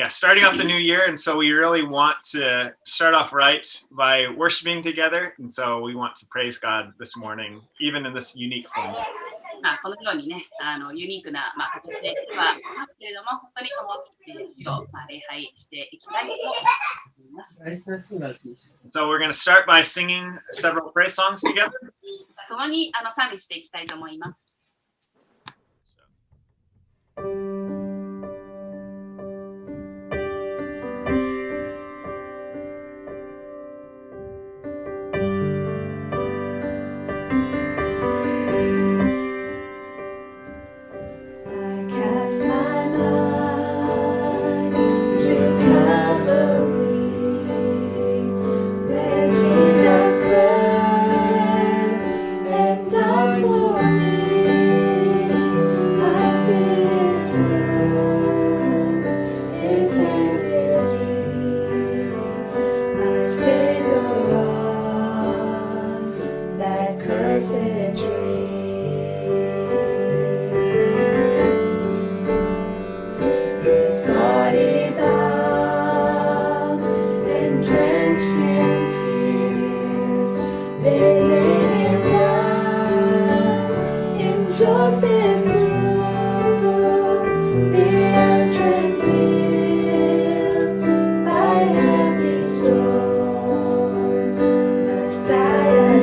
starting off the new year, and so we really want to start off right by worshiping together, and so we want to praise God this morning, even in this unique form. このようにね、ユニークな、形ではありますけれども、本当に共に主を、礼拝していきたいと思います。So we're going to start by singing several praise songs together. 共に賛美していきたいと思います。Praise His name.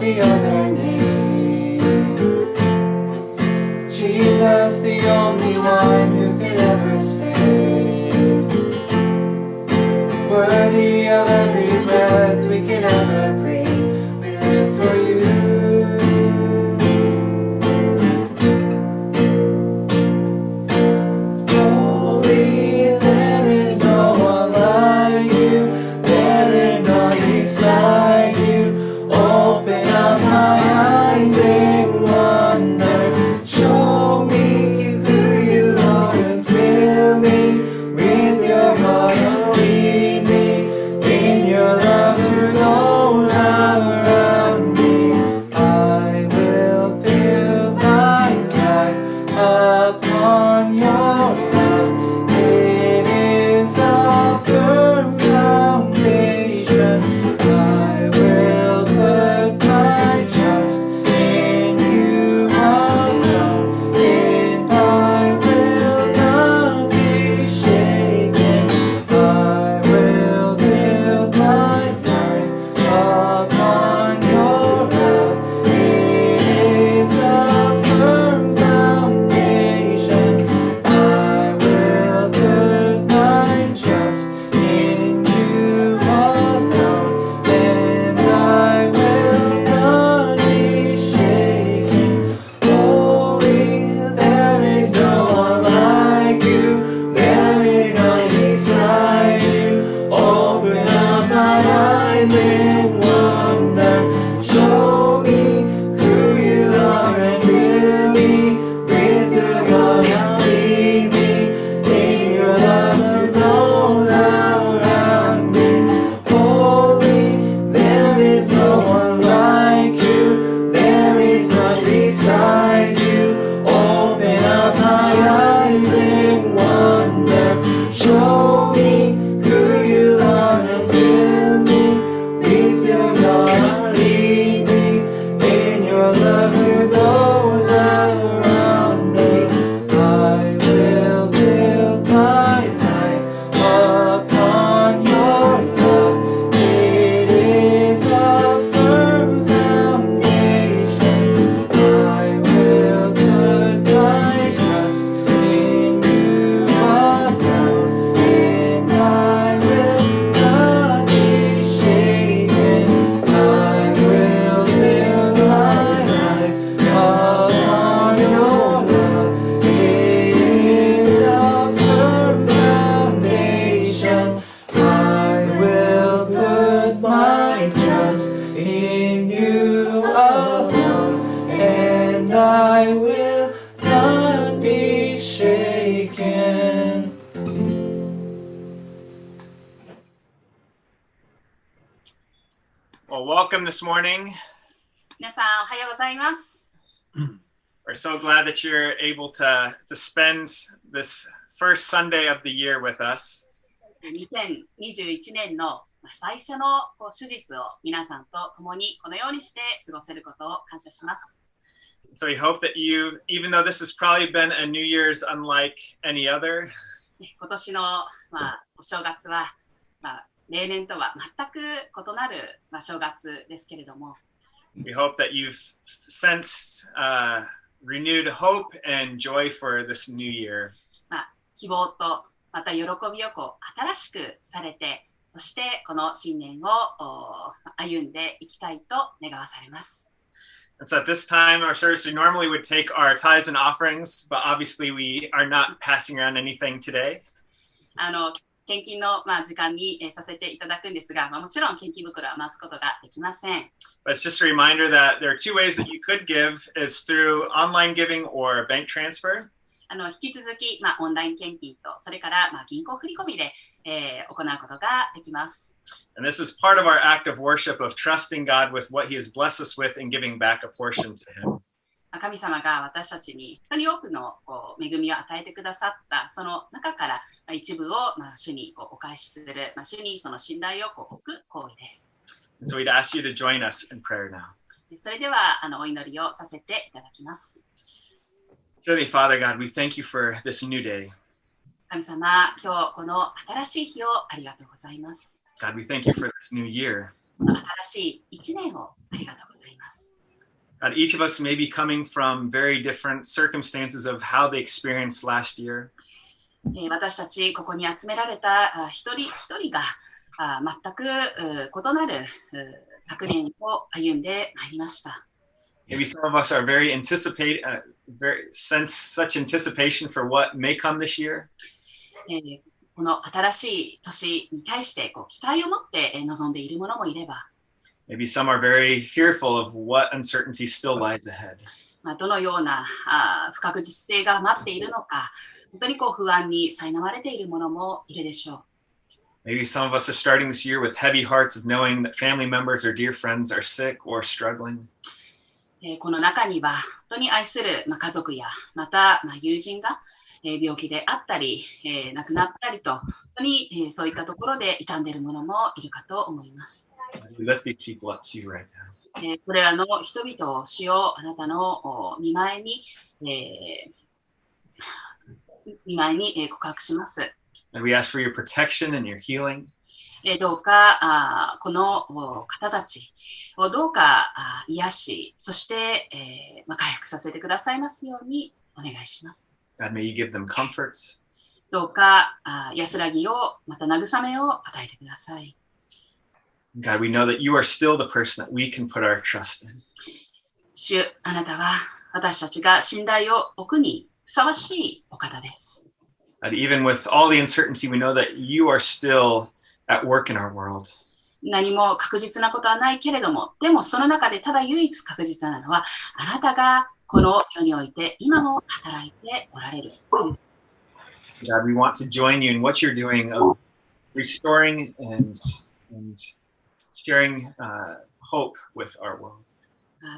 every other name. Jesus, the only one who could ever save. Worthy of every breath we can ever breathe, we live for you. Holy, there is no one like you, there is none beside you. Open up my eyes in wonder, show me who you are and fill me with your heart. Lead me in your love to those around me. I will build my life upon your love. It is a firm foundation. I will put my trust in you alone, and I will not be shaken. I will build my life upon your love. It is a firm foundation. I will put my trust in you alone, and I will not be shaken. Holy, there is no one like you, there is none beside you. Open up my eyes in wonder, show me who you are and fill me with your love. Lead me in your love to those around me. Holy, there is no one like you, there is none beside you. Open up my eyes in wonder, show me who you are and fill me with your love. Lead me in your love to those around me. I will build my life upon your love. It is a firm foundation. I will put my trust in you alone, and I will not be shaken. I will build my life upon your love. It is a firm foundation. I will put my trust in you alone, and I will not be shaken. Well, welcome this morning. 皆さんおはようございます。 We're so glad that you're able to spend this first Sunday of the year with us. 2021年の最初の手術を皆さんと共にこのようにして過ごせることを感謝します。 So we hope that you, even though this has probably been a New Year's unlike any other, 今年の、お正月は、例年とは全く異なる、正月ですけれども、 we hope that you've sensed renewed hope and joy for this new year. 希望とまた喜びを新しくされて、そしてこの新年を歩んでいきたいと願わされます。 And so at this time, our service, we normally would take our tithes and offerings, but obviously we are not passing around anything today. 献金の、時間に、させていただくんですが、もちろん献金袋は回すことができません。 But it's just a reminder that there are two ways that you could give is through online giving or bank transfer. 引き続き、オンライン献金と、それから、銀行振込で、行うことができます。 And this is part of our act of worship of trusting God with what He has blessed us with and giving back a portion to Him. 神様が私たちに本当に多くの恵みを与えてくださったその中から一部を主にお返しする、主にその信頼を置く行為です。 And so we'd ask you to join us in prayer now. それではお祈りをさせていただきます。 Heavenly Father, God, we thank you for this new day. 神様、今日この新しい日をありがとうございます。 God, we thank you for this new year. 新しい一年をありがとうございます。God, each of us may be coming from very different circumstances of how they experienced last year. 私たちここに集められた一人一人が全く異なる昨年を歩んでまいりました。Maybe some of us are very sense such anticipation for what may come this year. この新しい年に対して期待を持って臨んでいる者もいれば、Maybe some are very fearful of what uncertainty still lies ahead. どのような不確実性が待っているのか、本当に不安に苛まれている者もいるでしょう。Maybe some of us are starting this year with heavy hearts of knowing that family members or dear friends are sick or struggling. この中には本当に愛する家族やまた友人が病気であったり亡くなったりと、本当にそういったところで傷んでいる者もいるかと思います。これらの人々を主よあなたの見舞いに告白します。We ask for your protection and your healing. どうかこの方たちをどうか癒し、そして回復させてくださいますようにお願いします。God, may you give them comfort. どうか安らぎをまた慰めを与えてください。God, we know that you are still the person that we can put our trust in. 主、あなたは私たちが信頼を置くにふさわしいお方です。God, even with all the uncertainty, we know that you are still at work in our world. 何も確実なことはないけれども、でもその中でただ唯一確実なのは、あなたがこの世において今も働いておられる。God, we want to join you in what you're doing of restoring and sharing hope with our world.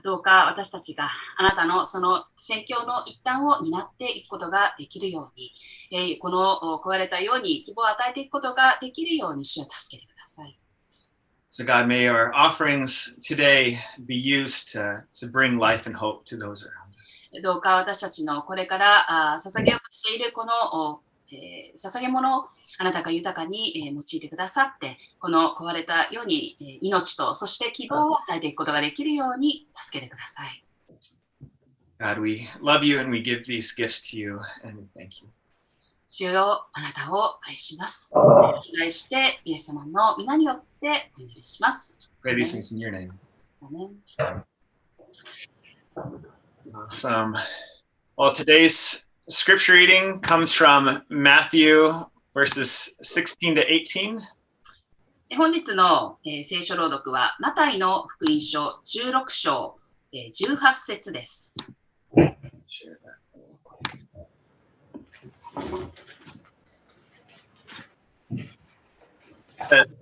どうか私たちがあなたのその宣教の一端を担っていくことができるように、この壊れたように希望を与えていくことができるように主を助けてください。So God, may our offerings today be used to bring life and hope to those around us. どうか私たちのこれから捧げようとしているこの捧げ物をあなたが豊かに用いてくださって、この壊れたように命とそして希望を与えていくことができるように助けてください。God, we love you and we give these gifts to you and we thank you. 主よ、あなたを愛します。お願いしてイエス様の皆によってお願いします。Pray these things in your name. アメン。Awesome. Well, today's scripture reading comes from Matthew verses 16 to 18. 本日の聖書朗読はマタイの福音書16章18節です。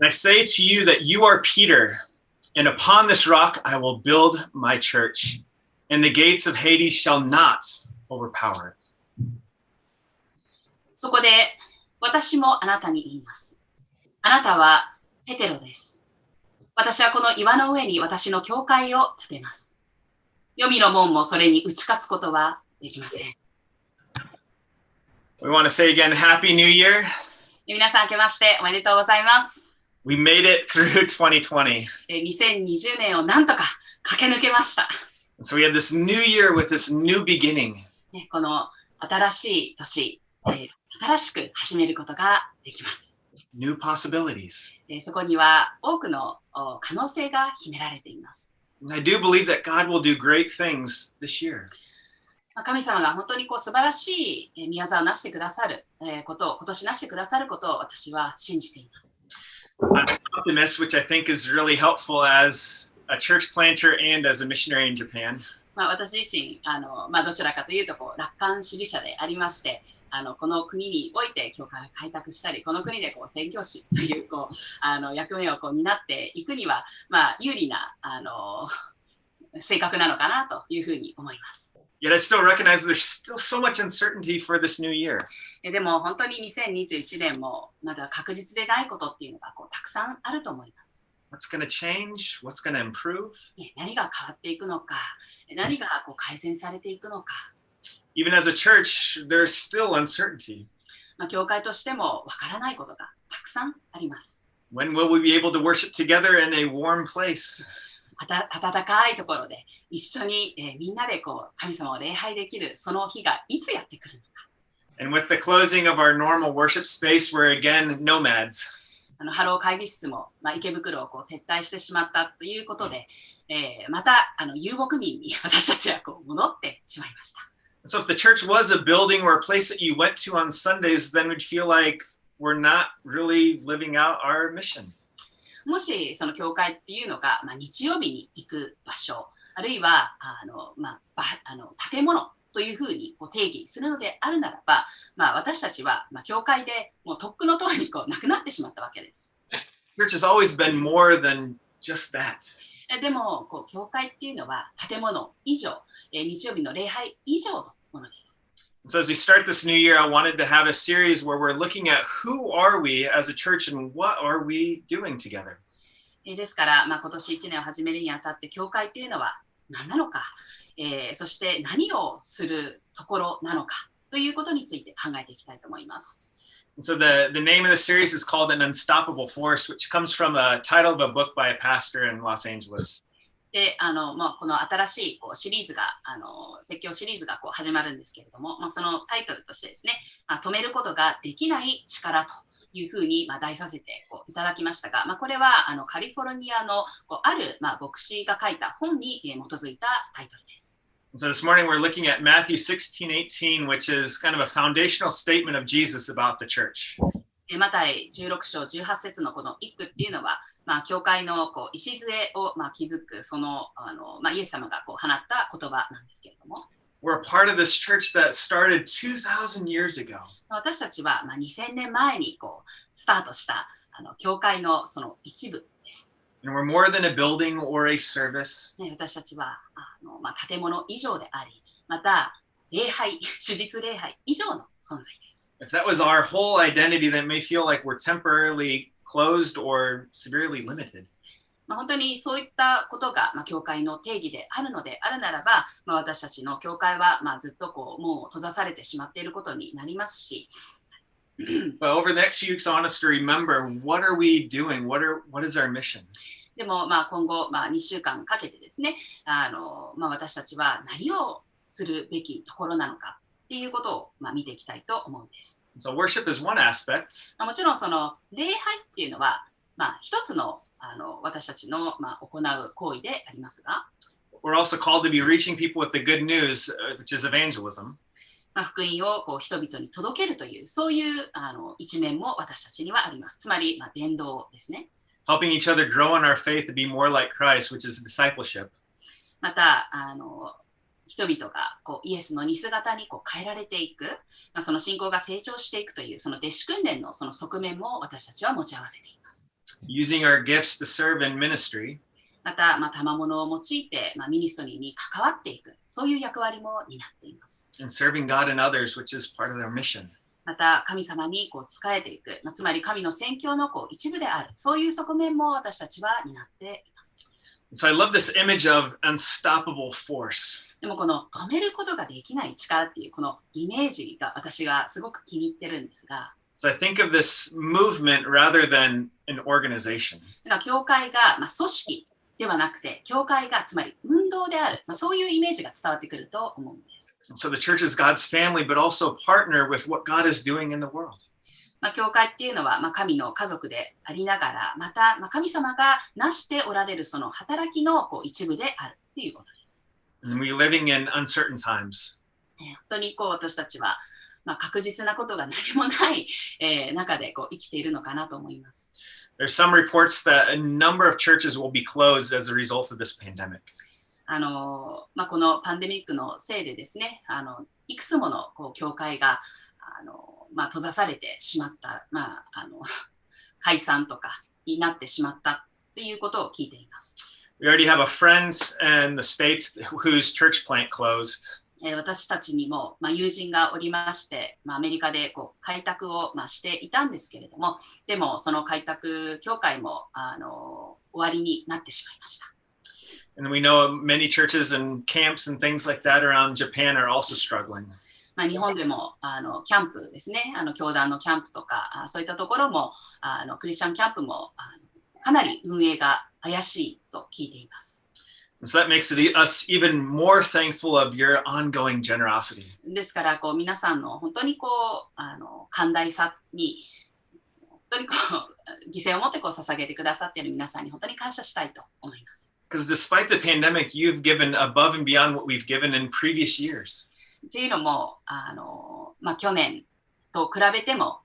I say to you that you are Peter, and upon this rock I will build my church, and the gates of Hades shall not overpower it. そこで私もあなたに言います。あなたはペテロです。私はこの岩の上に私の教会を建てます。黄泉の門もそれに打ち勝つことはできません。We want to say again, Happy New Year. 皆さん明けましておめでとうございます。We made it through 2020. 2020年をなんとか駆け抜けました。So we have this new year with this new beginning. この新しい年、新しく始めることができます。New possibilities. そこには多くの可能性が秘められています。And I do believe that God will do great things this year. 神様が本当に素晴らしい宮沢をなしてくださることを、今年なしてくださることを私は信じています。I'm an optimist, which I think is really helpful as a church planter and as a missionary in Japan. 私自身どちらかというと楽観主義者でありまして、この国において教会を開拓したり、この国で宣教師という役目を担っていくには、有利な性格なのかなというふうに思います。Yet I still recognize there's still so much uncertainty for this new year. でも本当に2021年もまだ確実でないことっていうのがたくさんあると思います。What's going to change? What's going to improve? 何が変わっていくのか、何が改善されていくのか。Even as a church, there's still uncertainty. 教会としてもわからないことがたくさんあります。When will we be able to worship together in a warm place? 暖かいところで一緒に、みんなでこう神様を礼拝できるその日がいつやってくるのか。And with the closing of our normal worship space, we're again nomads. ハロー会議室も、池袋をこう撤退してしまったということで、また遊牧民に私たちはこう戻ってしまいました。So if the church was a building or a place that you went to on Sundays, then we'd feel like we're not really living out our mission. もしその教会っていうのが、日曜日に行く場所、あるいは建物というふうにこう定義するのであるならば、私たちは教会でもうとっくのとおりにこうなくなってしまったわけです。Church has always been more than just that. でもこう教会っていうのは建物以上、日曜日の礼拝以上のものです。So as we start this new year, I wanted to have a series where we're looking at who are we as a church and what are we doing together. ですから、今年1年を始めるにあたって教会っていうのは何なのか、そして何をするところなのかということについて考えていきたいと思います。So the name of the series is called An Unstoppable Force, which comes from a title of a book by a pastor in Los Angeles. でこの新しいこうシリーズが説教シリーズがこう始まるんですけれども、そのタイトルとしてですね、止めることができない力というふうに題させてこういただきましたが、これはカリフォルニアのこうある牧師が書いた本に基づいたタイトルです。So this morning we're looking at Matthew 16:18, which is kind of a foundational statement of Jesus about the church. マタイ16章18節のこの一句っていうのは、教会のこう礎を築くそのイエス様がこう放った言葉なんですけれども、We're a part of this church that started 2,000 years ago. 私たちは2000年前にこうスタートした教会のその一部です。And we're more than a building or a service. 私たちは建物以上であり、また礼拝、主実礼拝以上の存在です。If that was our whole identity, then it may feel like we're temporarily closed or severely limited. 本当にそういったことが教会の定義であるのであるならば、私たちの教会はずっとこうもう閉ざされてしまっていることになりますし。But over the next few weeks, I want us to remember, what are we doing? What is our mission? でも今後2週間かけてですね、私たちは何をするべきところなのかっていうことを見ていきたいと思うんです。So worship is one aspect. もちろんその礼拝っていうのは一つの私たちの行う行為でありますが、We're also called to be reaching people with the good news, which is evangelism. 福音をこう人々に届けるというそういう一面も私たちにはあります。つまり伝道ですね。Helping each other grow in our faith to be more like Christ, which is discipleship. また人々がこうイエスの似姿にこう変えられていく、その信仰が成長していくというその弟子訓練のその側面も私たちは持ち合わせています。Using our gifts to serve in ministry. また賜物を用いてミニストリーに関わっていく、そういう役割も担っています。And serving God and others, which is part of their mission. また神様にこう仕えていく、つまり神の宣教のこう一部である、そういう側面も私たちは担っています。So I love this image of unstoppable force. でもこの止めることができない力っていうこのイメージが私がすごく気に入ってるんですが、So I think of this movement rather than an organization. 教会が組織ではなくて、教会がつまり運動である、そういうイメージが伝わってくると思うんです。So the church is God's family, but also partner with what God is doing in the world. 教会っていうのは神の家族でありながら、また神様がなしておられるその働きのこう一部であるということです。And we're living in uncertain times. 本当にこう私たちは確実なことが何もない中でこう生きているのかなと思います。There's some reports that a number of churches will be closed as a result of this pandemic. このパンデミックのせいでですね、いくつものこう教会が閉ざされてしまった、解散とかになってしまったっていうことを聞いています。We already have a friend in the States whose church plant closed. 私たちにも友人がおりまして、アメリカでこう開拓をしていたんですけれども、でもその開拓教会も終わりになってしまいました。And we know many churches and camps and things like that around Japan are also struggling. 日本でもキャンプですね、教団のキャンプとかそういったところもクリスチャンキャンプもかなり運営が怪しいと聞いています。So that makes us even more thankful of your ongoing generosity. ですからこう皆さんの本当にこう寛大さに本当にこう犠牲を持ってこう捧げてくださっている皆さんに本当に感謝したいと思います。Because despite the pandemic, you've given above and beyond what we've given in previous years. っていうのも去年と比べても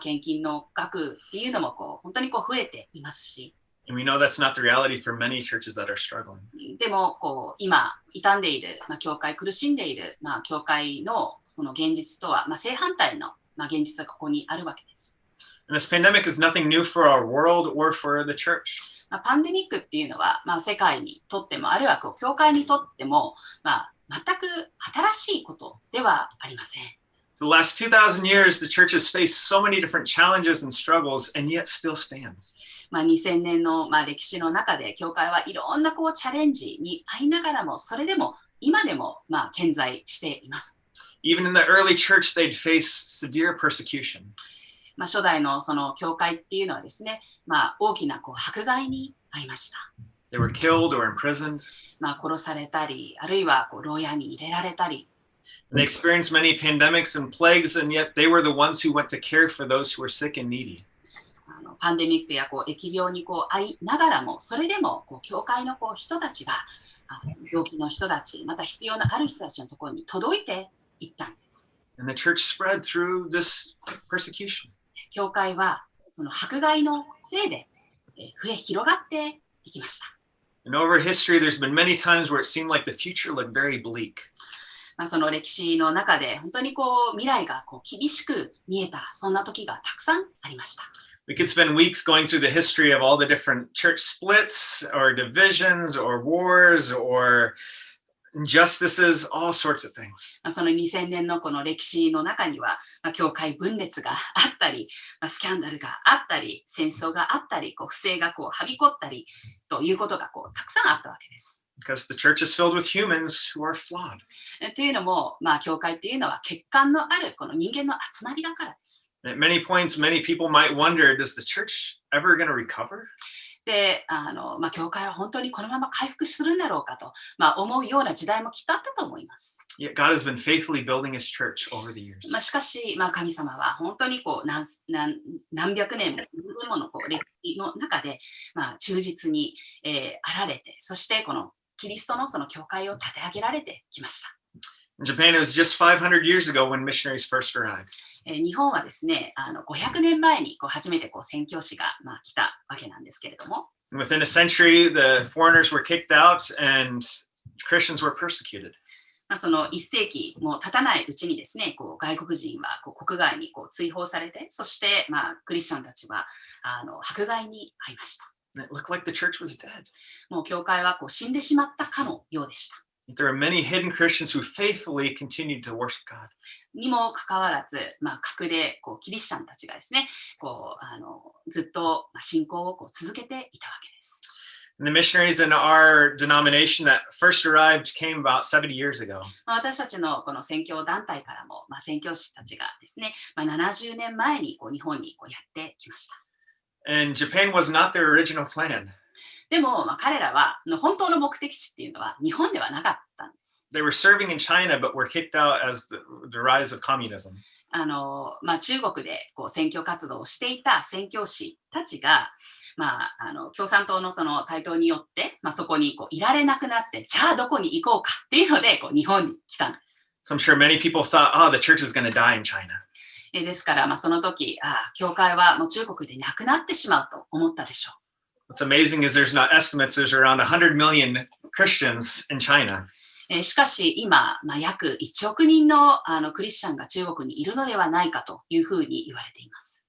献金の額っていうのもこう本当にこう増えていますし。And we know that's not the reality for many churches that are struggling. でもこう今傷んでいる、教会苦しんでいる、教会のその現実とは、正反対の、現実がここにあるわけです。And this pandemic is nothing new for our world or for the church. パンデミックっていうのは、世界にとってもあるいはこう教会にとっても、全く新しいことではありません。The last 2,000 years, the church has faced so many different challenges and struggles, and yet still stands. 2000年の歴史の中で教会はいろんなこうチャレンジにありながらもそれでも今でも健在しています。Even in the early church, they'd face severe persecution. 初代のその教会っていうのはですね、大きなこう迫害に遭いました。They were killed or imprisoned. 殺されたり、あるいはこう牢屋に入れられたり。They experienced many pandemics and plagues, and yet they were the ones who went to care for those who were sick and needy. パンデミックやこう疫病にこう遭いながらも、それでもこう教会のこう人たちが病気の人たち、また必要のある人たちのところに届いていったんです。And the church spread through this persecution. 教会はその迫害のせいで増え広がっていきました。And over history, there's been many times where it seemed like the future looked very bleak. その歴史の中で本当にこう未来がこう厳しく見えたそんな時がたくさんありました。We could spend weeks going through the history of all the different church splits or divisions or wars or injustices, all sorts of things. その2000年のこの歴史の中には、教会分裂があったり、スキャンダルがあったり、戦争があったり、こう不正がこうはびこったりということがこうたくさんあったわけです。Because the church is filled with humans who are flawed. というのも、教会っていうのは欠陥のあるこの人間の集まりだからです。At many points, many people might wonder, does the church ever going to recover? で、教会は本当にこのまま回復するんだろうかと、思うような時代もきっとあったと思います。Yet God has been faithfully building his church over the years. しかし、神様は本当にこう何百年も何千ものこう歴史の中で、忠実に、あられて、そしてこのキリストのその教会を立て上げられてきました。In Japan, it was just 500 years ago when missionaries first arrived. 日本はですね、500年前にこう初めてこう宣教師が来たわけなんですけれども。Within a century, the foreigners were kicked out and Christians were persecuted. その1世紀も経たないうちにですね、こう外国人はこう国外にこう追放されて、そしてクリスチャンたちは迫害に遭いました。It looked like the church was dead. もう教会はこう死んでしまったかのようでした。There are many hidden Christians who faithfully continued to worship God. にもかかわらず、隠れこうキリシャンたちがですね、こうずっと信仰をこう続けていたわけです。And the missionaries in our denomination that first arrived came about 70 years ago. 私たちのこの宣教団体からも、宣教師たちがですね、70年前にこう日本にこうやってきました。And Japan was not their original plan. でも、彼らは本当の目的地っていうのは日本ではなかったんです。They were serving in China, but were kicked out as the rise of communism. 中国でこう宣教活動をしていた宣教師たちが、共産党のその台頭によって、そこにこういられなくなって、じゃあどこに行こうかっていうのでこう日本に来たんです。So I'm sure many people thought, oh, the church is going to die in China. ですから、その時、教会はもう中国でなくなってしまうと思ったでしょう。What's amazing is there's not estimates, there's around 100 million Christians in China. しかし今、約1億人のクリスチャンが中国にいるのではないかというふうに言われています。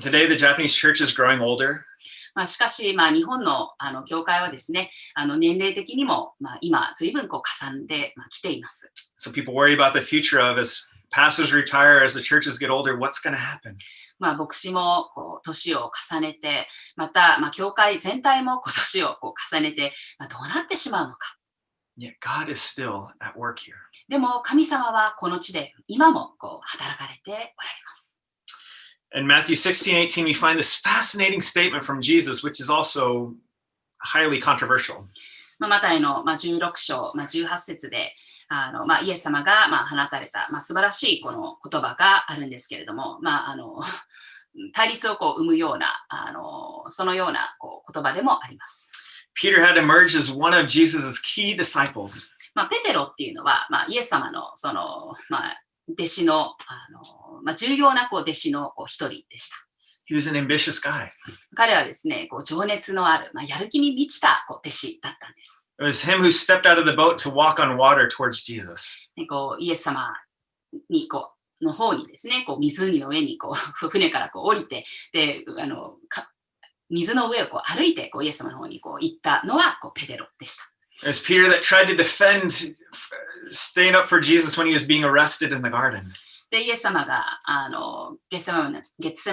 Today, the Japanese church is growing older. しかし、日本の教会はですね、年齢的にも、今、随分こうかさんできています。So people worry about the future of as pastors retire, as the churches get older, what's going to happen? 牧師もこう年を重ねて、また、教会全体も年をこう重ねて、どうなってしまうのか。Yet God is still at work here. でも神様はこの地で今もこう働かれておられます。In Matthew 16:18, we find this fascinating statement from Jesus, which is also highly controversial. マタイの16章18節でイエス様が放たれた素晴らしいこの言葉があるんですけれども、対立を生むようなそのような言葉でもあります。Peter had emerged as one of Jesus' key disciples. ペテロっていうのは、イエス様のその、弟子の、重要な弟子の一人でした。He was an ambitious guy. 彼はですね、情熱のある、やる気に満ちた弟子だったんです。It was him who stepped out of the boat to walk on water towards Jesus. イエス様にの方にですね、湖の上に船から降りて、で水の上を歩いてイエス様の方に行ったのはペテロでした。There's Peter that tried to defend staying up for Jesus when he was being arrested in the garden. で、イエス様がゲッセマ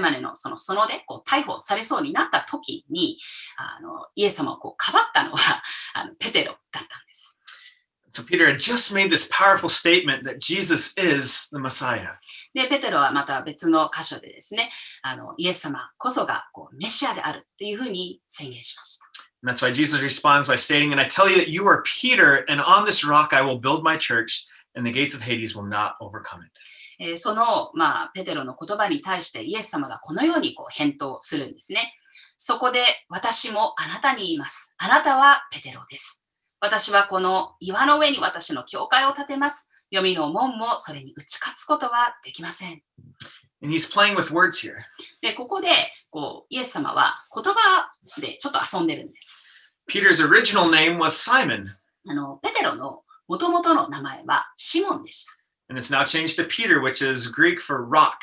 ネの園で逮捕されそうになった時にイエス様をかばったのはペテロだったんです。So Peter had just made this powerful statement that Jesus is the Messiah. で、ペテロはまた別の箇所でですね、イエス様こそがメシアであるというふうに宣言しました。And that's why Jesus responds by stating, "And I tell you that you are Peter, and on this rock I will build my church, and the gates of Hades will not overcome it." その、ペテロの言葉に対してイエス様がこのように返答するんですね。そこで私もあなたに言います。あなたはペテロです。私はこの岩の上に私の教会を建てます。黄泉の門もそれに打ち勝つことはできません。And he's playing with words here. で、ここでイエス様は言葉でちょっと遊んでるんです。Peter's original name was Simon. ペテロの元々の名前はシモンでした。And it's now changed to Peter, which is Greek for rock.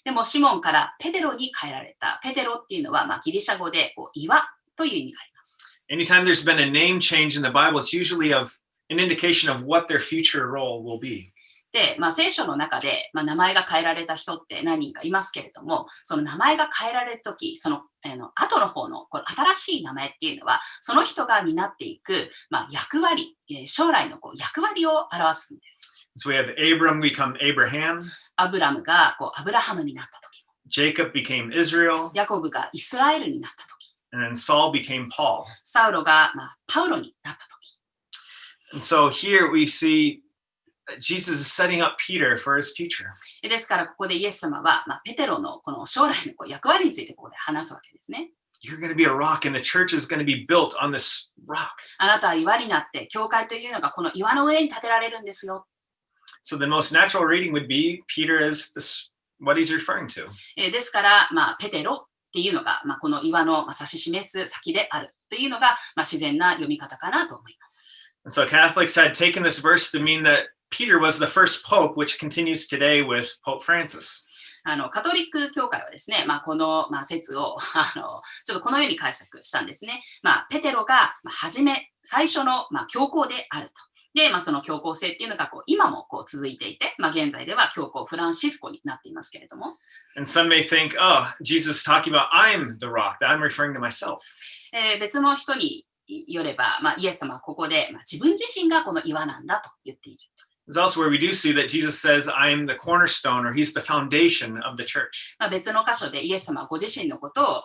でもシモンからペテロに変えられた。ペテロっていうのはギリシャ語で岩という意味があります。Anytime there's been a name change in the Bible, it's usually of an indication of what their future role will be. で、聖書の中で、名前が変えられた人って何人かいますけれども、その名前が変えられるとき、その後の方の新しい名前っていうのは、その人が担っていく、役割、将来の役割を表すんです。So we have Abram become Abraham. アブラムがアブラハムになったとき。Jacob became Israel. ヤコブがイスラエルになったとき。And then Saul became Paul. サウロが、パウロになったとき。And so here we see Jesus is setting up Peter for his future. ですからここでイエス様は、ペテロのこの将来の役割についてここで話すわけですね。You're going to be a rock and the church is going to be built on this rock. あなたは岩になって教会というのがこの岩の上に建てられるんですよ。So the most natural reading would be Peter as this, what he's referring to. ですから、ペテロっていうのが、この岩の指し示す先であるというのが、自然な読み方かなと思います。And so Catholics had taken this verse to mean that Peter was the first pope, which continues today with Pope Francis. カトリック教会はですね、この、説をちょっとこのように解釈したんですね。ペテロが最初の、教皇であると。で、その教皇性っていうのが今も続いていて、現在では教皇フランシスコになっていますけれども。And some may think, oh, Jesus is talking about I'm the rock, that I'm referring to myself. 別の人によれば、イエス様はここで、自分自身がこの岩なんだと言っている。There's also where we do see that Jesus says, I'm the cornerstone, or he's the foundation of the church. 別の箇所でイエス様はご自身のことを、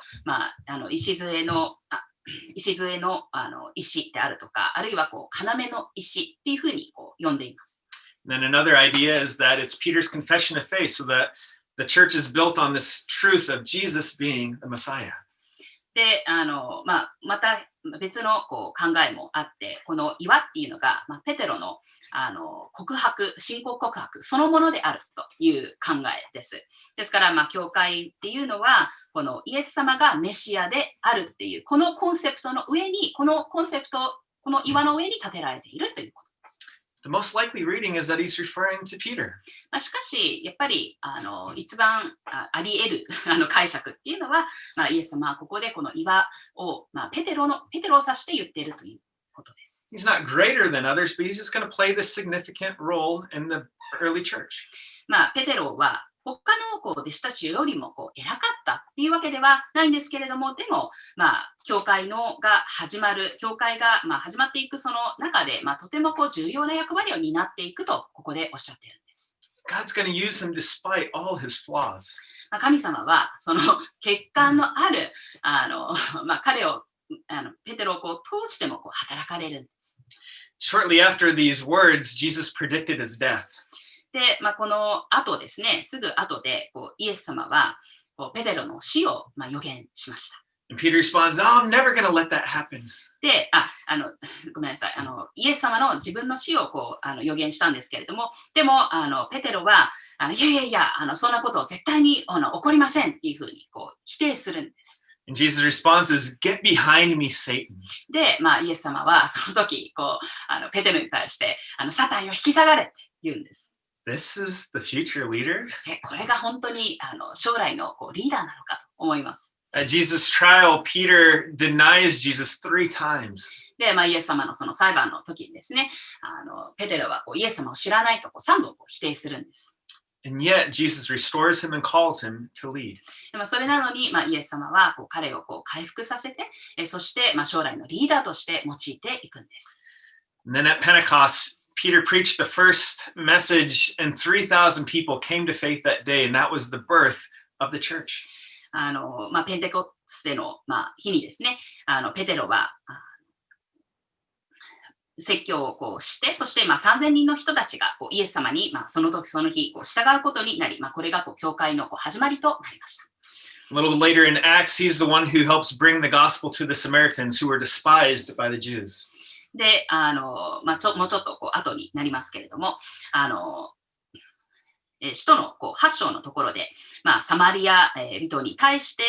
礎の石であるとか、あるいは要の石っていうふうに呼んでいます。And then another idea is that it's Peter's confession of faith, so that the church is built on this truth of Jesus being the Messiah. で、また別の考えもあって、この岩っていうのが、ペテロの、信仰告白そのものであるという考えです。ですから、教会っていうのは、このイエス様がメシアであるっていう、このコンセプトの上に、この岩の上に建てられているということです。The most likely reading is that he's referring to Peter. しかし、やっぱり一番あり得る解釈っていうのは、イエス様はここでこの岩を、ペテロを指して言っているということです。He's not greater than others, but he's just going to play this significant role in the early church. ペテロは他の弟子たちよりも偉かったっていうわけではないんですけれども、でも、教会が始まっていくその中で、とても重要な役割を担っていくと、ここでおっしゃっているんです。God's going to use him despite all his flaws. 神様は、その欠陥のある、彼をペテロをこう通してもこう働かれるんです。Shortly after these words, Jesus predicted his death. で、この後ですね、すぐ後でこうイエス様はこうペテロの死を予言しました。And Peter responds, "Oh, I'm never going to let that happen." で、ごめんなさい、イエス様の自分の死をこう予言したんですけれども、でもペテロはいや、そんなこと絶対に起こりませんっていうふうにこう否定するんです。And Jesus' response is, "Get behind me, Satan." で、イエス様はその時こうペテロに対してサタンを引き下がれって言うんです。This is the future leader? これが本当に将来のこうリーダーなのかと思います。At Jesus' trial, Peter denies Jesus 3 times. で、イエス様のその裁判の時にですね、ペテロはこうイエス様を知らないとこう3度こう否定するんです。And yet, Jesus restores him and calls him to lead. でそれなのに、イエス様はこう彼をこう回復させて、そして将来のリーダーとして用いていくんです。And then at Pentecost, Peter preached the first message, and 3,000 people came to faith that day, and that was the birth of the church. ペンテコステの、日にですね、ペテロは説教をこうして、そして3000人の人たちがこうイエス様に、その時その日こう従うことになり、これがこう教会のこう始まりとなりました。A little bit later in Acts, he's the one who helps bring the gospel to the Samaritans who were despised by the Jews. で、もうちょっとこう後になりますけれども、使徒のこう8章のところで、サマリア人に対して、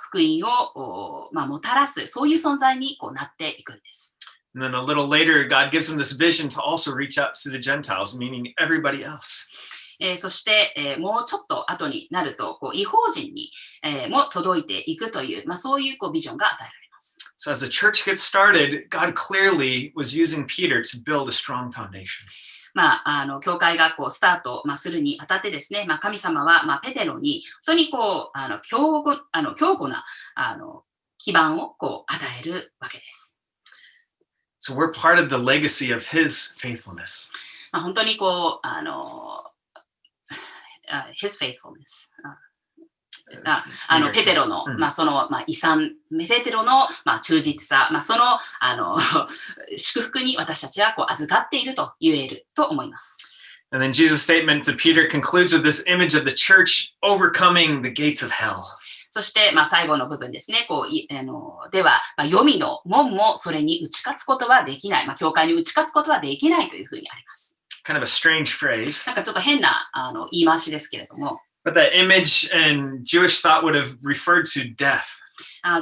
福音をもたらす、そういう存在にこうなっていくんです。And then a little later, God gives him this vision to also reach out to the Gentiles, meaning everybody else. そして、もうちょっと後になると、こう異邦人に、も届いていくという、そういう、こうビジョンが与えられます。So as the church gets started, God clearly was using Peter to build a strong foundation. 教会がこうスタート、するにあたってですね、神様は、ペテロに本当にこう強固な基盤をこう与えるわけです。So we're part of the legacy of his faithfulness. 本当にこうhis faithfulness。ペテロの、その、遺産、ペテロの、忠実さ、その、祝福に私たちはこう預かっていると言えると思います。And then Jesus' statement to Peter concludes with this image of the church overcoming the gates of hell. そして、最後の部分ですね、こうでは、黄泉の門もそれに打ち勝つことはできない、教会に打ち勝つことはできないというふうにあります。Kind of a strange phrase. なんかちょっと変な言い回しですけれども。But that image in Jewish thought would have referred to death.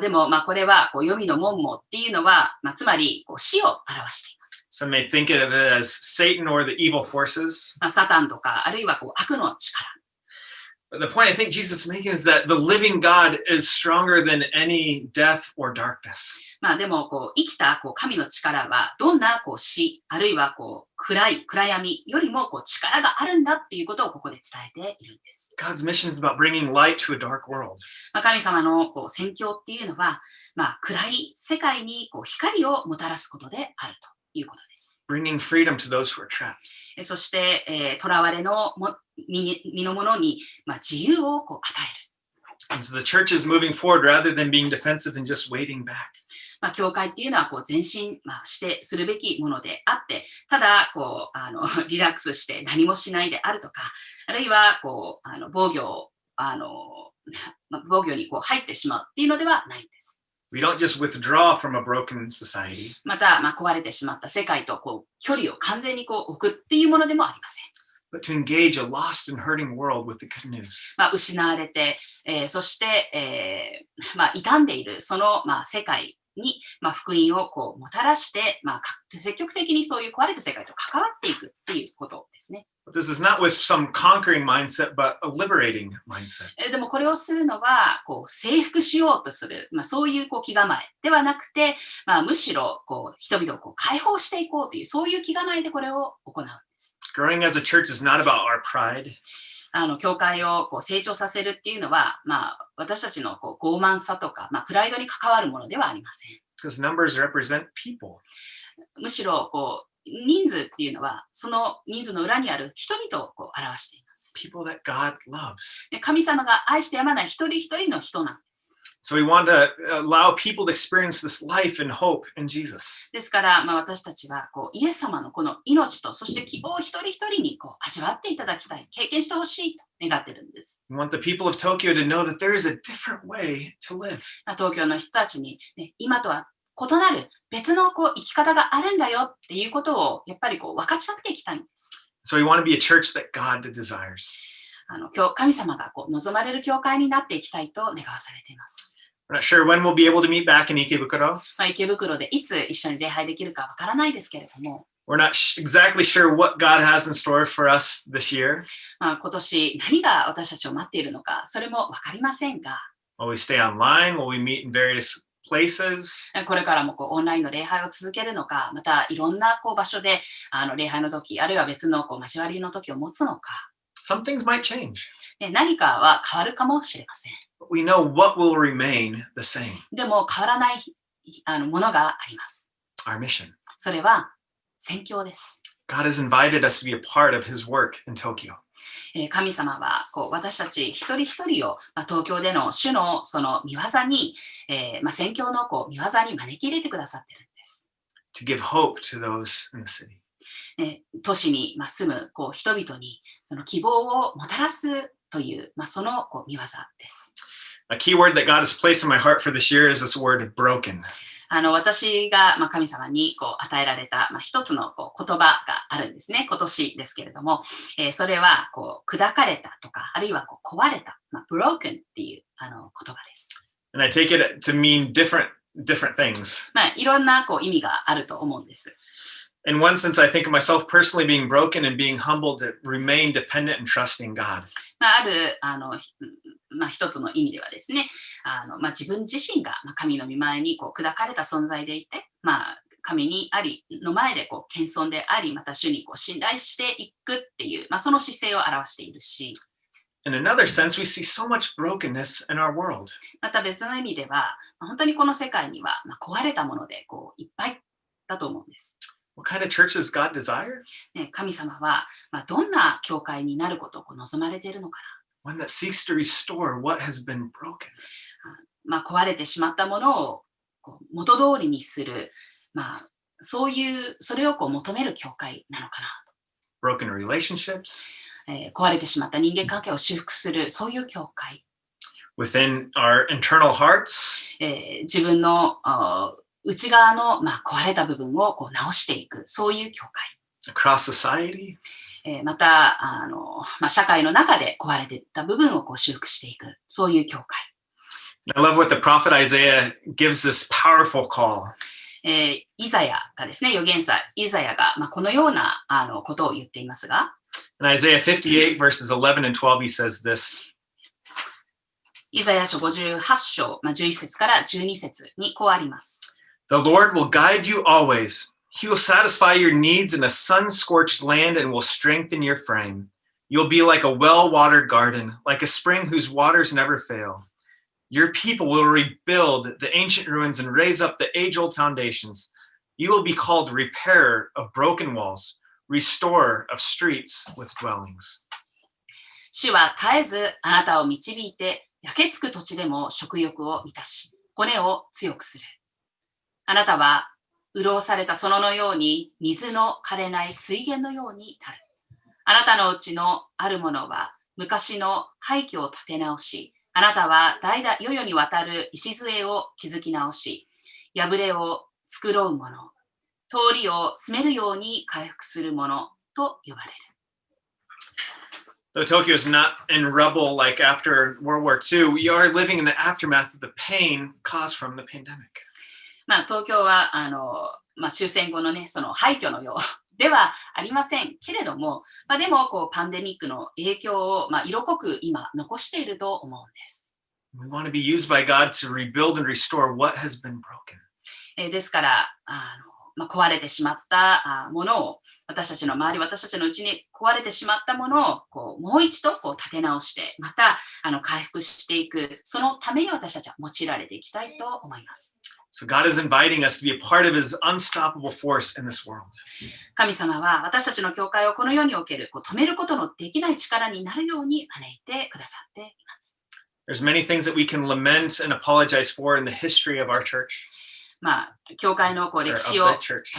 でも、これはこう黄泉の門もっていうのは、つまりこう死を表しています。Some may think of it as Satan or the evil forces. サタンとか、あるいはこう悪の力。But the point I think Jesus is making is that the living God is stronger than any death or darkness. でもこう生きたこう神の力はどんなこう死あるいはこう暗闇よりもこう力があるんだっていうことをここで伝えているんです。God's mission is about bringing light to a dark world. 神様のこう宣教っていうのは、暗い世界にこう光をもたらすことであるということです。Bringing freedom to those who are trapped. そして、囚われの身の者に、自由をこう与える。And so the church is moving forward rather than being defensive and just waiting back. 教会っていうのはこう前進、してするべきものであって、ただこうリラックスして何もしないであるとか、あるいはこう防御にこう入ってしまうっていうのではないんです。We don't just withdraw from a broken society. また、壊れてしまった世界とこう距離を完全にこう置くっていうものでもありません。But to engage a lost and hurting world with the good news. 失われて、そして、傷んでいるその、世界に、福音をこうもたらして、積極的にそういう壊れた世界と関わっていくっていうことですね。But this is not with some conquering mindset, but a liberating mindset. でもこれをするのはこう征服しようとする、そういうこう気構えではなくて、むしろこう人々をこう解放していこうというそういう気構えでこれを行うんです。Growing as a church is not about our pride. 教会をこう成長させるっていうのは、私たちのこう傲慢さとか、プライドに関わるものではありません。Because numbers represent people. むしろこう人数っていうのはその人数の裏にある人々をこう表しています。People that God loves. 神様が愛してやまない一人一人の人なんです。So we want to allow people to experience this life and hope in Jesus. ですから、私たちはイエス様のこの命と、そして希望を一人一人に味わっていただきたい、経験してほしいと願っているんです。We want the people of Tokyo to know that there is a different way to live. 東京の人たちに、今とは異なる別の生き方があるんだよっていうことをやっぱり分かち合っていきたいんです。So we want to be a church that God desires. 神様が望まれる教会になっていきたいと願わされています。We're not sure when we'll be able to meet back in Ikebukuro. 池袋でいつ一緒に礼拝できるかわからないですけれども、We're not exactly sure what God has in store for us this year. 今年何が私たちを待っているのか、それもわかりませんが、Will we stay online? Will we meet in various places? これからもオンラインの礼拝を続けるのか、またいろんな場所で礼拝の時、あるいは別の交わりの時を持つのか、Some things might change. 何かは変わるかもしれません。But we know what will remain the same. でも変わらないものがあります。Our mission. それは宣教です。God has invited us to be a part of his work in Tokyo. 神様は私たち一人一人を東京での主のその御業に、宣教の御業に招き入れてくださっているんです。To give hope to those in the city. 都市に住む人々にその希望をもたらすという、その御業です。A key word that God has placed in my heart for this year is this word broken. 私が神様に与えられた一つの言葉があるんですね。今年ですけれども、それは砕かれたとか、あるいは壊れた、broken っていう言葉です。And I take it to mean different things. いろんな意味があると思うんです。In one sense, I think of myself personally being broken and being humbled to remain dependent and trusting God. ある一つの意味ではですね、自分自身が神の御前に砕かれた存在でいて、神にありの前で謙遜であり、また主に信頼していくっていう、その姿勢を表しているし、In another sense, we see so much brokenness in our world. また別の意味では、本当にこの世界には壊れたものでいっぱいだと思うんです。What kind of church does God desire? 神様はどんな教会になることを望まれているのかOne that seeks to restore what has been broken. な。壊れてしまったものを元通りにする、それを求める教会なのかな。Broken relationships. 壊れてしまった人間関係を修復する、そういう教会。Within our internal hearts. 自分の内側の壊れた部分を直していく、そういう教会。Across society. また社会の中で壊れていった部分を修復していく、そういう教会。I love what the prophet Isaiah gives this powerful call. イザヤがですね、預言者イザヤがこのようなことを言っていますが、In Isaiah 58 verses 11 and 12, he says this. イザヤ書58章、11節から12節にこうあります。The Lord will guide you always. He will satisfy your needs in a sun-scorched land and will strengthen your frame. You'll be like a well-watered garden, like a spring whose waters never fail. Your people will rebuild the ancient ruins and raise up the age-old foundations. You will be called repairer of broken walls, restorer of streets with dwellings. 主は絶えずあなたを導いて、焼けつく土地でも食欲を満たし、骨を強くする。あなたは潤された園のように、水の枯れない水源のようになる。あなたのうちのあるものは昔の廃墟を建て直し、あなたは代々世々にわたる礎を築き直し、破れを繕うもの、通りを詰めるように回復するものと呼ばれる。Though Tokyo is not in rubble like after World War II, we are living in the aftermath of the pain caused from the pandemic. 東京は終戦後のね、その廃墟のようではありませんけれども、でもパンデミックの影響を色濃く今残していると思うんです。We want to be used by God to rebuild and restore what has been broken. ですから壊れてしまったものを、私たちの周り、私たちのうちに壊れてしまったものをもう一度立て直して、また回復していく、そのために私たちは用いられていきたいと思います。So God is inviting us to be a part of his unstoppable force in this world. 神様は私たちの教会をこの世における止めることのできない力になるように招いてくださっています。There's many things that we can lament and apologize for in the history of our church. 教会のOr 歴 of 史を the church.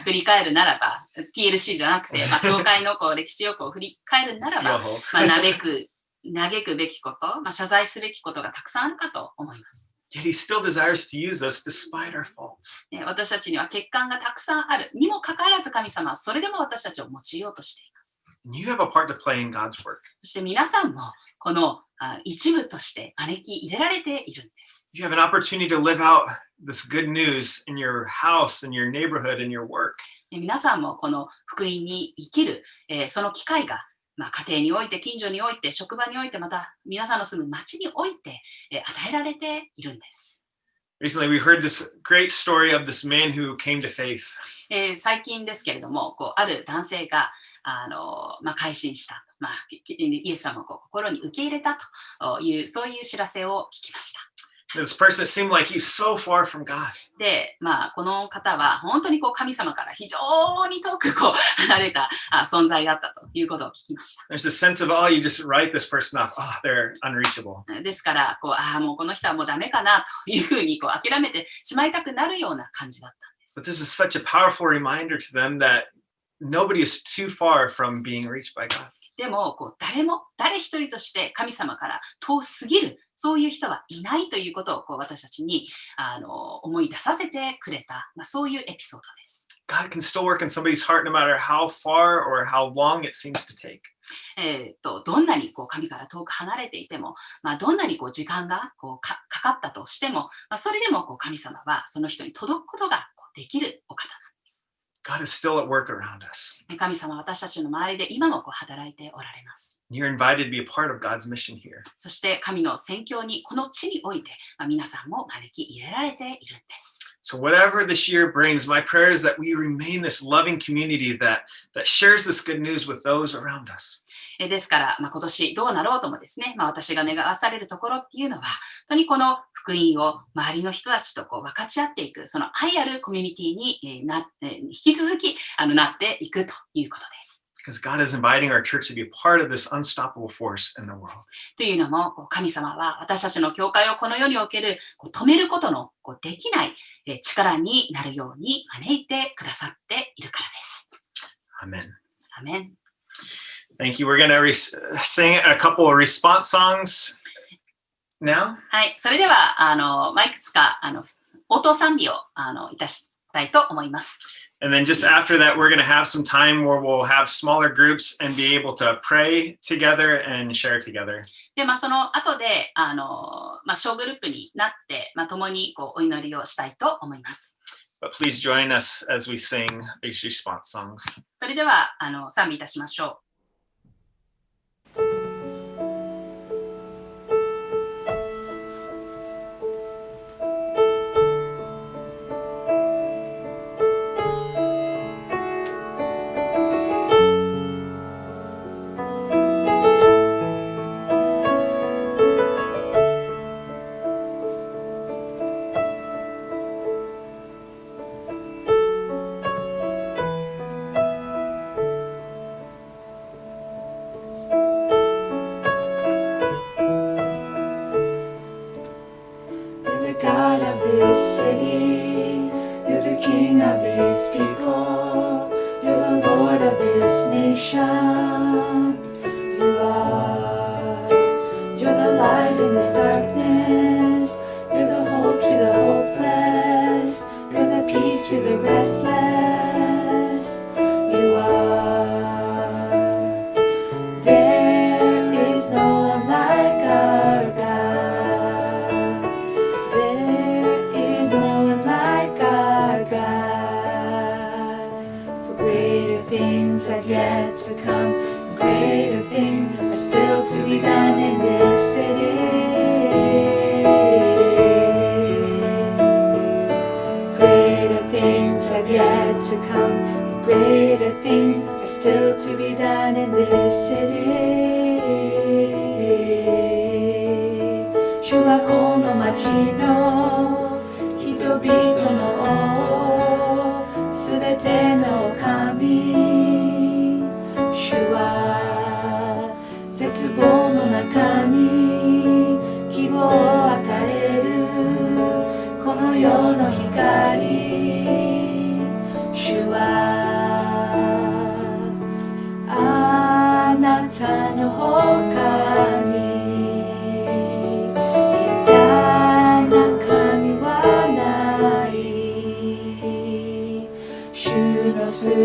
振り返るならば、TLC じゃなくて、教会の歴史を振り返るならば、嘆くべきこと、謝罪すべきことがたくさんあるかと思います。Yet he still desires to use us despite our faults. 私たちには欠陥がたくさんあるにもかかわらず神様はそれでも私たちを用いようとしています。You have a part to play in God's work. そして皆さんもこの一部として招き入れられているんです。You have an opportunity to live out this good news in your house, in your neighborhood, in your work. 皆さんもこの福音に生きる、その機会が、家庭において、近所において、職場において、また皆さんの住む町において、与えられているんです。Recently, we heard this great story of this man who came to faith. 最近ですけれども、ある男性が改心した、イエス様を心に受け入れたという、そういう知らせを聞きました。This person that seemed like he's so far from God. で、この方は本当に神様から非常に遠く離れた存在だったということを聞きました。There's a sense of, oh, you just write this person off. Oh, they're unreachable. ですから、もうこの人はもうダメかなというふうに誰めてしまいたくなるような感じだったんです。But this is such a powerful reminder to them that nobody is too far from being reached by God. でも誰一人として神様から遠すぎるそういう人はいないということを私たちに思い出させてくれた、そういうエピソードです。God can still work in somebody's heart no matter how far or how long it seems to take. どんなに神から遠く離れていても、どんなに時間がかかったとしても、それでも神様はその人に届くことができるお方なんです。God is still at work around us. 神様は私たちの周りで今も働いておられます。You're invited to be a part of God's mission here. そして神の宣教にこの地において、皆さんも招き入れられているんです。So whatever this year brings, my prayer is that we remain this loving community that shares this good news with those around us. ですから、今年どうなろうともですね、私が願わされるところっていうのは、本当にこの福音を周りの人たちと分かち合っていく、その愛あるコミュニティに引き続きなっていくということです。Because God is inviting our church to be a part of this unstoppable force in the world. というのも、神様は私たちの教会をこの世における止めることのできない力になるように招いてくださっているからです。Amen. アメン。Thank you. We're going to sing a couple of response songs now. はい、それではいくつか応答賛美をいたしたいと思います。And then just after that, we're going to have some time where we'll have smaller groups and be able to pray together and share together. で、その後で小グループになって共にお祈りをしたいと思います。But please join us as we sing these response songs. それでは賛美いたしましょう。絶望の中に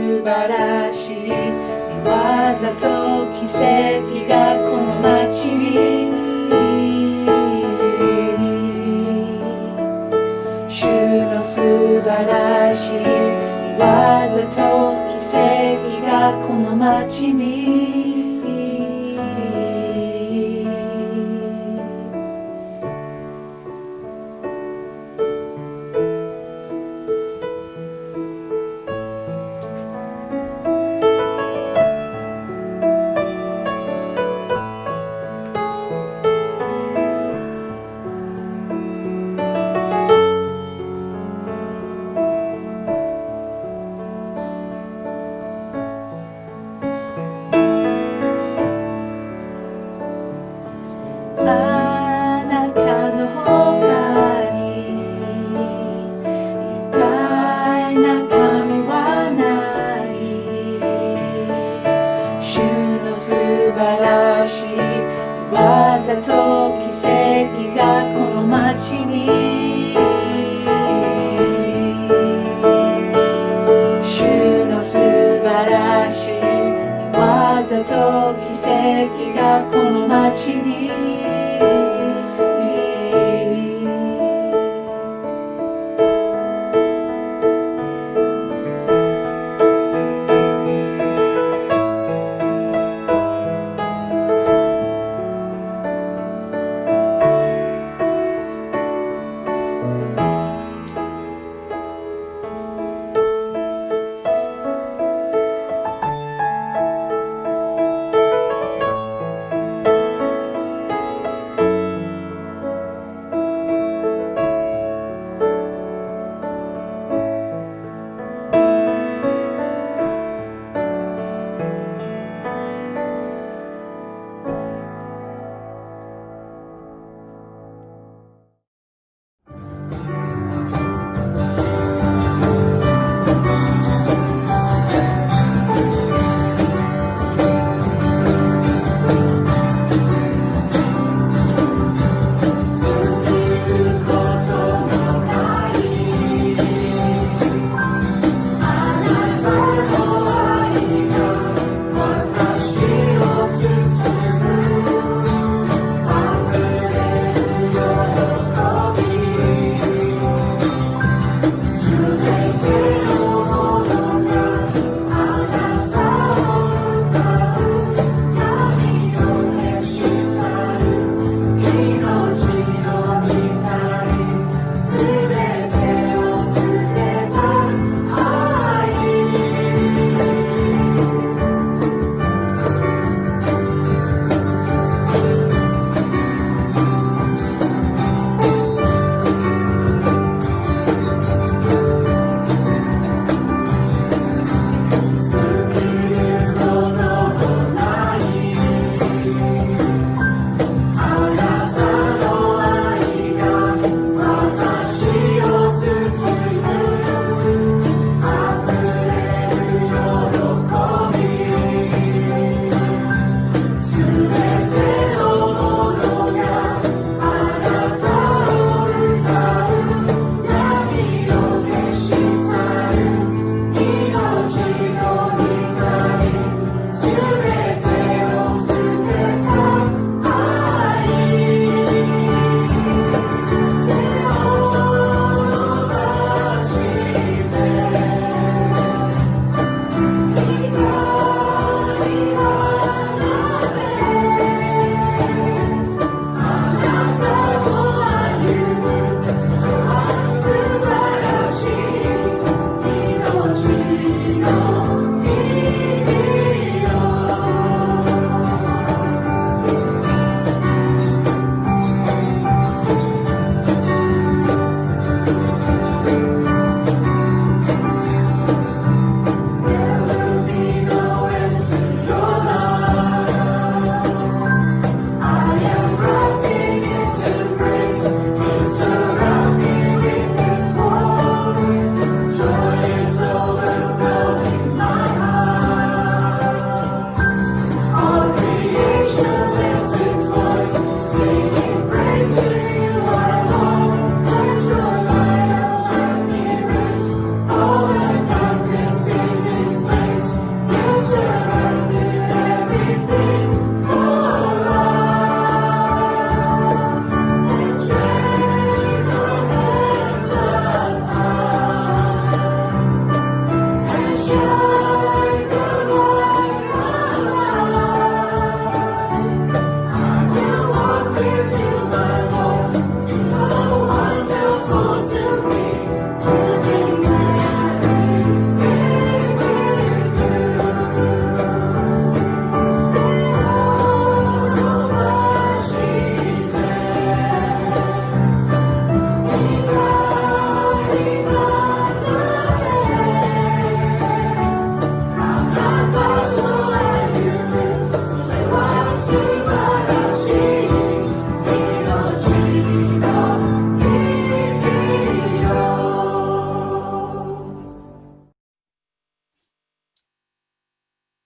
晴らしい御業と奇跡がこの街に主の素晴らしい御業と奇跡がこの街に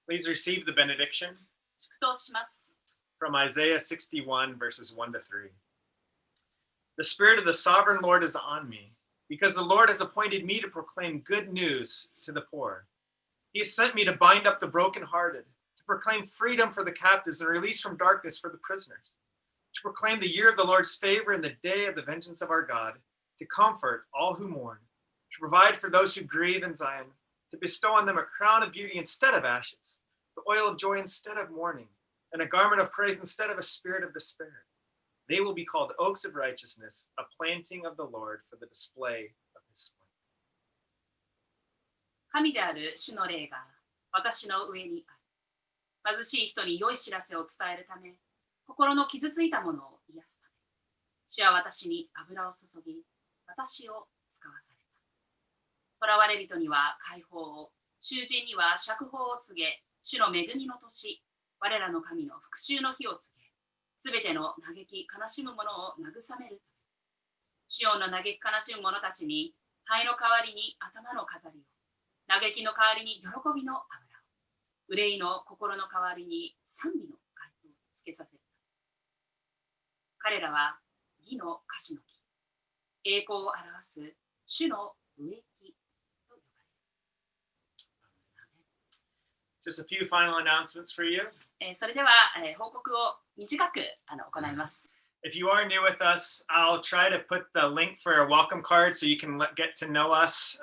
Please receive the benediction 祝祷します。 from Isaiah 61, verses 1 to 3. The Spirit of the Sovereign Lord is on me, because the Lord has appointed me to proclaim good news to the poor. He has sent me to bind up the brokenhearted, to proclaim freedom for the captives and release from darkness for the prisoners, to proclaim the year of the Lord's favor and the day of the vengeance of our God, to comfort all who mourn, to provide for those who grieve in Zion, to bestow on them a crown of beauty instead of ashes, the oil of joy instead of mourning, and a garment of praise instead of a spirit of despair. They will be called oaks of righteousness, a planting of the Lord for the display of his splendor. 神である主の霊が私の上にある。貧しい人に良い知らせを伝えるため、心の傷ついたものを癒すため、主は私に油を注ぎ、私を使わされた。囚われ人には解放を、囚人には釈放を告げ、主の恵みの年、我らの神の復讐の日を告げ、すべての嘆き悲しむ者を慰める。シオンの嘆き悲しむ者たちに、灰の代わりに頭の飾りを、嘆きの代わりに喜びの油を、憂いの心の代わりに賛美の街灯をつけさせる。彼らは義の樫の木、栄光を表す主の植木と呼ばれる。Just a few final announcements for you. それでは、報告を短く行います。If you are new with us, I'll try to put the link for a welcome card so you can get to know us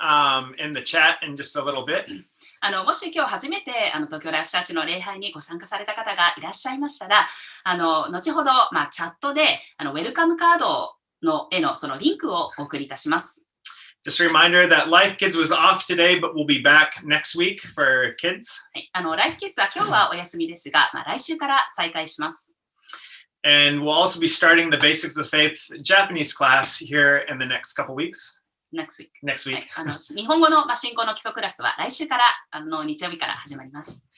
in the chat in just a little bit. もし今日初めて東京ライフチャーチの礼拝にご参加された方がいらっしゃいましたら、後ほど、チャットでウェルカムカードのへのそのリンクをお送りいたします。Just a reminder that Life Kids was off today, but we'll be back next week for kids. ライフキッズは今日はお休みですが、来週から再開します。And we'll also be starting the Basics of the Faith Japanese class here in the next couple weeks. Next week. Next week. 日本語の信仰の基礎クラスは来週から日曜日から始まります。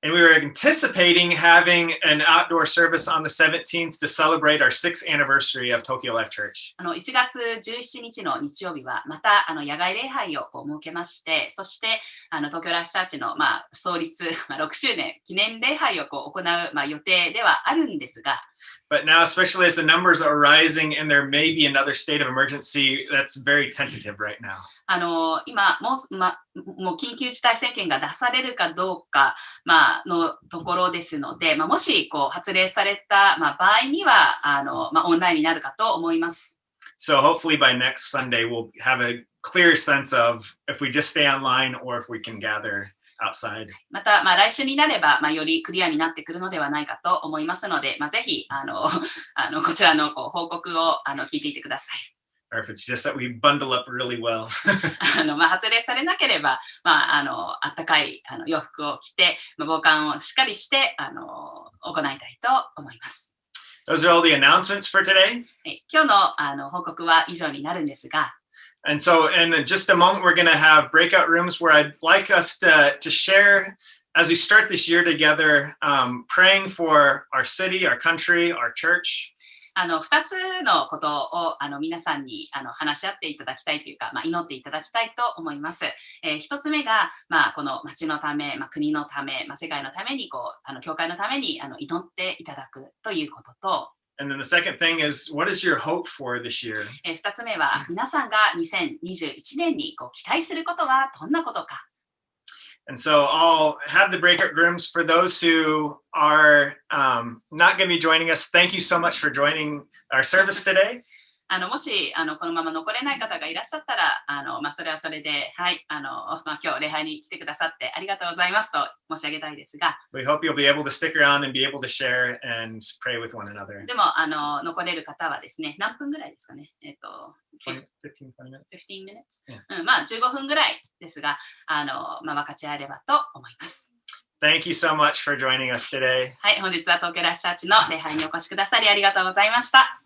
And we were anticipating having an outdoor service on the 17th to celebrate our 6th anniversary of Tokyo Life Church. 1月17日の日曜日はまた野外礼拝を設けまして、そして東京ライフチャーチの創立6周年記念礼拝を行う予定ではあるんですが、But now, especially as the numbers are rising and there may be another state of emergency, that's very tentative right now. 今もう緊急事態宣言が出されるかどうか、のところですので、もし発令された、場合にはオンラインになるかと思います。So hopefully by next Sunday we'll have a clear sense of if we just stay online or if we can gather outside. また、来週になれば、よりクリアになってくるのではないかと思いますので、ぜひこちらの報告を聞いていてください。Or if it's just that we bundle up really well. 発令されなければ、あったかい洋服を着て、防寒をしっかりして行いたいと思います。Those are all the announcements for today. 今日の報告は以上になるんですが、And so in just a moment, we're going to have breakout rooms where I'd like us to share as we start this year together, praying for our city, our country, our church. 2つのことを皆さんに話し合っていただきたいというか、祈っていただきたいと思います。1つ目が、この町のため、国のため、世界のために教会のために祈っていただくということと、And then the second thing is, what is your hope for this year? 2つ目は、皆さんが2021年に期待することはどんなことか。And so I'll have the breakout rooms for those who are not going to be joining us. Thank you so much for joining our service today. もしこのまま残れない方がいらっしゃったら、それはそれで、はい、今日礼拝に来てくださってありがとうございますと申し上げたいですが、We hope you'll be able to stick around and be able to share and pray with one another. でも残れる方はですね、何分ぐらいですかね。15, 20 minutes? 15 minutes? Yeah. 15分ぐらいですが、分かち合えればと思います。Thank you so much for joining us today. はい、本日は東京ライフチャーチの礼拝にお越しくださりありがとうございました。